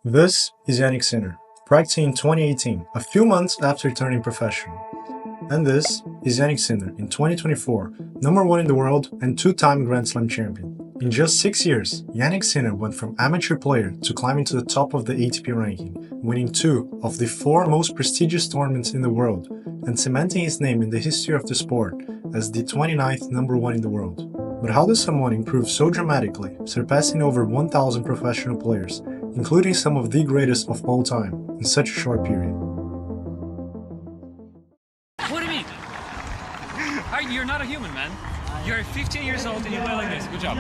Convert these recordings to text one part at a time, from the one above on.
This is Jannik Sinner, practicing in 2018, a few months after turning professional. And this is Jannik Sinner in 2024, number 1 in the world and 2-time Grand Slam champion. In just 6 years, Jannik Sinner went from amateur player to climbing to the top of the ATP ranking, winning 2 of the 4 most prestigious tournaments in the world, and cementing his name in the history of the sport as the 29th number 1 in the world. But how does someone improve so dramatically, surpassing over 1,000 professional players, including some of the greatest of all time, in such a short period? What do you mean? You're not a human, man. You're 15 years old and you play like this. Good job.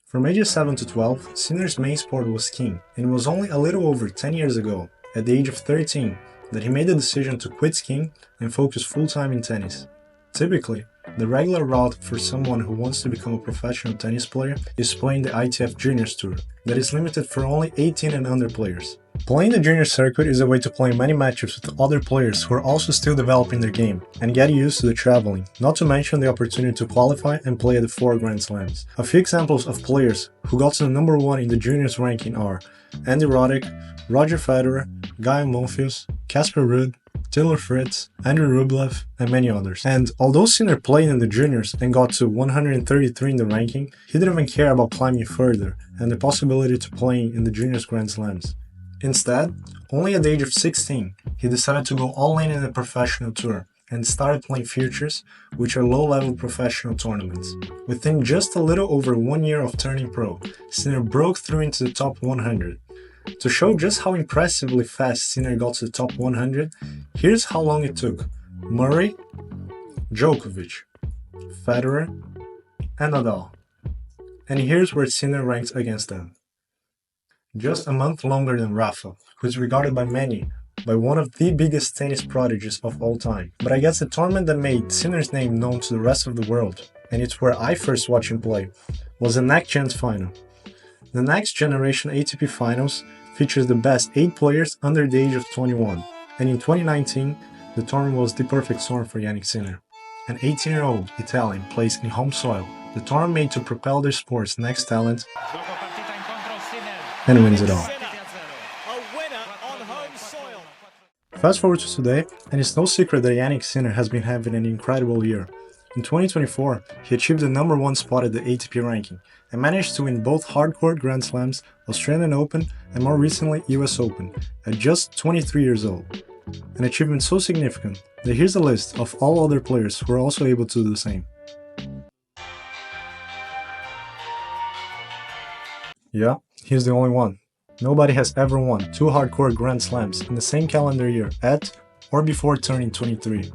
From ages 7 to 12, Sinner's main sport was skiing, and it was only a little over 10 years ago, at the age of 13, that he made the decision to quit skiing and focus full-time in tennis. Typically, the regular route for someone who wants to become a professional tennis player is playing the ITF Juniors Tour, that is limited for only 18 and under players. Playing the junior circuit is a way to play many matches with other players who are also still developing their game and get used to the traveling, not to mention the opportunity to qualify and play at the 4 Grand Slams. A few examples of players who got to the number 1 in the juniors ranking are Andy Roddick, Roger Federer, Guy Monfils, Casper Ruud, Taylor Fritz, Andrew Rublev, and many others. And although Sinner played in the juniors and got to 133 in the ranking, he didn't even care about climbing further and the possibility to playing in the juniors Grand Slams. Instead, only at the age of 16, he decided to go all in the professional tour and started playing futures, which are low-level professional tournaments. Within just a little over 1 year of turning pro, Sinner broke through into the top 100. To show just how impressively fast Sinner got to the top 100, here's how long it took Murray, Djokovic, Federer, and Nadal. And here's where Sinner ranks against them. Just a month longer than Rafa, who is regarded by many by one of the biggest tennis prodigies of all time. But I guess the tournament that made Sinner's name known to the rest of the world, and it's where I first watched him play, was the Next Gen final. The Next Generation ATP Finals features the best 8 players under the age of 21, and in 2019, the tournament was the perfect storm for Jannik Sinner. An 18-year-old Italian placed in home soil, the tournament made to propel their sport's next talent, and wins it all. Fast forward to today, and it's no secret that Jannik Sinner has been having an incredible year. In 2024, he achieved the number 1 spot at the ATP ranking, and managed to win both hardcourt Grand Slams, Australian Open, and more recently US Open, at just 23 years old. An achievement so significant that here's a list of all other players who are also able to do the same. Yeah, he's the only one. Nobody has ever won 2 hardcourt Grand Slams in the same calendar year at or before turning 23.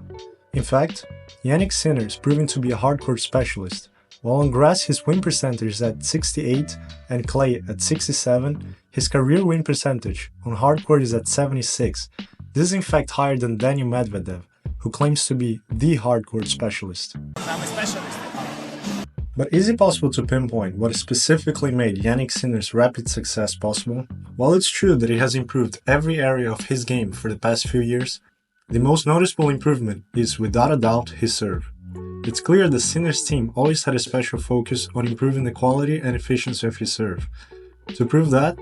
In fact, Jannik Sinner is proving to be a hardcourt specialist. While on grass his win percentage is at 68 and clay at 67, his career win percentage on hardcourt is at 76. This is in fact higher than Daniil Medvedev, who claims to be the hardcourt specialist. I'm a specialist. But is it possible to pinpoint what specifically made Jannik Sinner's rapid success possible? While it's true that he has improved every area of his game for the past few years, the most noticeable improvement is without a doubt his serve. It's clear that Sinner's team always had a special focus on improving the quality and efficiency of his serve. To prove that,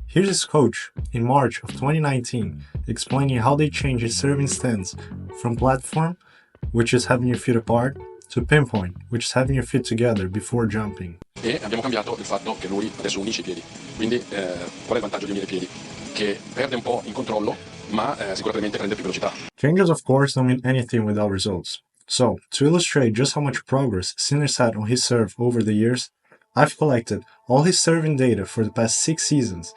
here's his coach in March of 2019 explaining how they changed his serving stance from platform, which is having your feet apart, to pinpoint, which is having your feet together before jumping. E abbiamo cambiato il fatto che lui adesso unisce i piedi. Quindi qual è il vantaggio di unire i piedi? Che perde un po' in controllo, ma sicuramente prende più velocità. Changes of course don't mean anything without results. So, to illustrate just how much progress Sinner's had on his serve over the years, I've collected all his serving data for the past 6 seasons.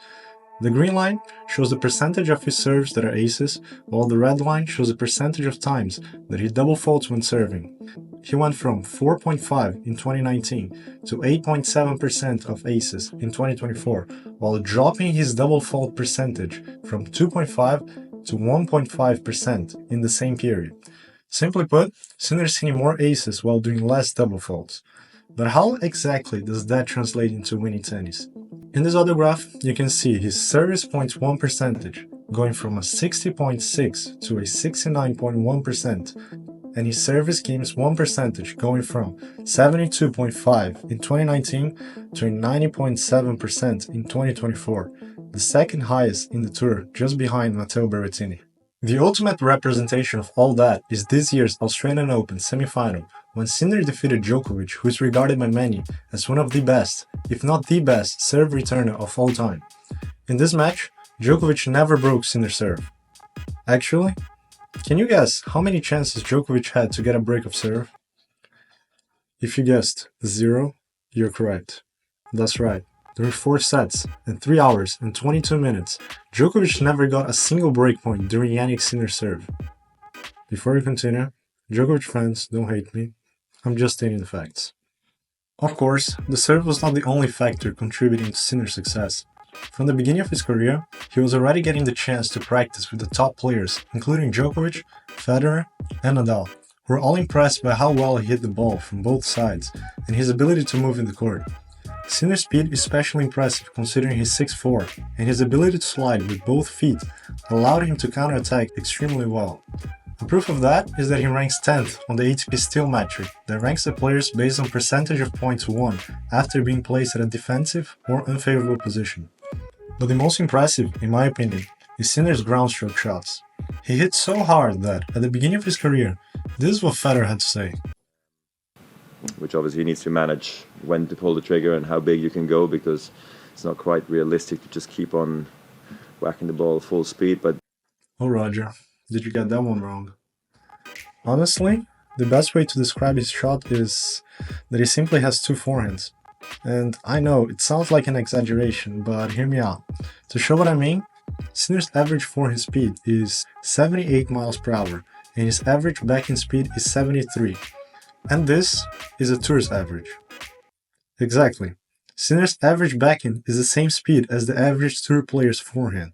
The green line shows the percentage of his serves that are aces, while the red line shows the percentage of times that he double faults when serving. He went from 4.5 in 2019 to 8.7% of aces in 2024, while dropping his double fault percentage from 2.5 to 1.5% in the same period. Simply put, Sinner's hitting more aces while doing less double faults. But how exactly does that translate into winning tennis? In this other graph, you can see his service points won percentage, going from a 60.6 to a 69.1%, and his service game's won percentage going from 72.5 in 2019 to 90.7% in 2024, the second highest in the tour, just behind Matteo Berrettini. The ultimate representation of all that is this year's Australian Open semi-final, when Sinner defeated Djokovic, who is regarded by many as one of the best, if not the best, serve returner of all time. In this match, Djokovic never broke Sinner's serve. Actually, can you guess how many chances Djokovic had to get a break of serve? If you guessed 0, you're correct. That's right. During 4 sets and 3 hours and 22 minutes, Djokovic never got a single break point during Jannik Sinner's serve. Before we continue, Djokovic fans, don't hate me. I'm just stating the facts. Of course, the serve was not the only factor contributing to Sinner's success. From the beginning of his career, he was already getting the chance to practice with the top players, including Djokovic, Federer, and Nadal, who were all impressed by how well he hit the ball from both sides and his ability to move in the court. Sinner's speed is especially impressive considering he's 6'4", and his ability to slide with both feet allowed him to counterattack extremely well. A proof of that is that he ranks 10th on the ATP Steel metric that ranks the players based on percentage of points won after being placed at a defensive or unfavorable position. But the most impressive, in my opinion, is Sinner's groundstroke shots. He hit so hard that, at the beginning of his career, this is what Federer had to say. Which obviously he needs to manage when to pull the trigger and how big you can go, because it's not quite realistic to just keep on whacking the ball full speed. But oh, Roger, did you get that one wrong? Honestly, the best way to describe his shot is that he simply has 2 forehands. And I know, it sounds like an exaggeration, but hear me out. To show what I mean, Sinner's average forehand speed is 78 miles per hour, and his average backhand speed is 73. And this is a tour's average. Exactly. Sinner's average backhand is the same speed as the average tour player's forehand.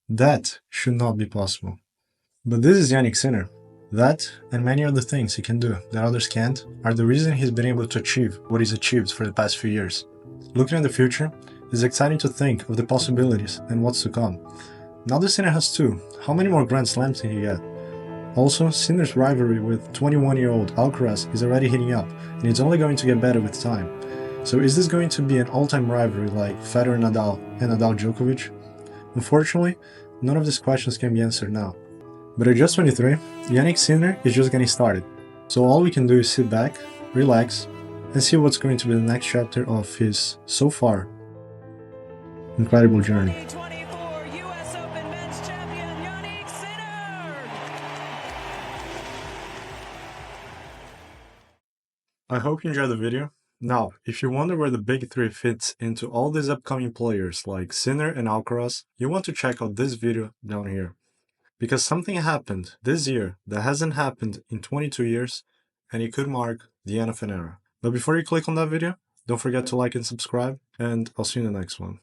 That should not be possible. But this is Jannik Sinner. That, and many other things he can do that others can't, are the reason he's been able to achieve what he's achieved for the past few years. Looking at the future, it's exciting to think of the possibilities and what's to come. Now that Sinner has 2, how many more Grand Slams can he get? Also, Sinner's rivalry with 21-year-old Alcaraz is already heating up, and it's only going to get better with time. So is this going to be an all-time rivalry like Federer-Nadal and Nadal-Djokovic? Unfortunately, none of these questions can be answered now. But at just 23, Jannik Sinner is just getting started. So all we can do is sit back, relax, and see what's going to be the next chapter of his, so far, incredible journey. 2024 US Open Men's Champion Jannik Sinner! I hope you enjoyed the video. Now, if you wonder where the big 3 fits into all these upcoming players like Sinner and Alcaraz, you want to check out this video down here. Because something happened this year that hasn't happened in 22 years, and it could mark the end of an era. But before you click on that video, don't forget to like and subscribe, and I'll see you in the next one.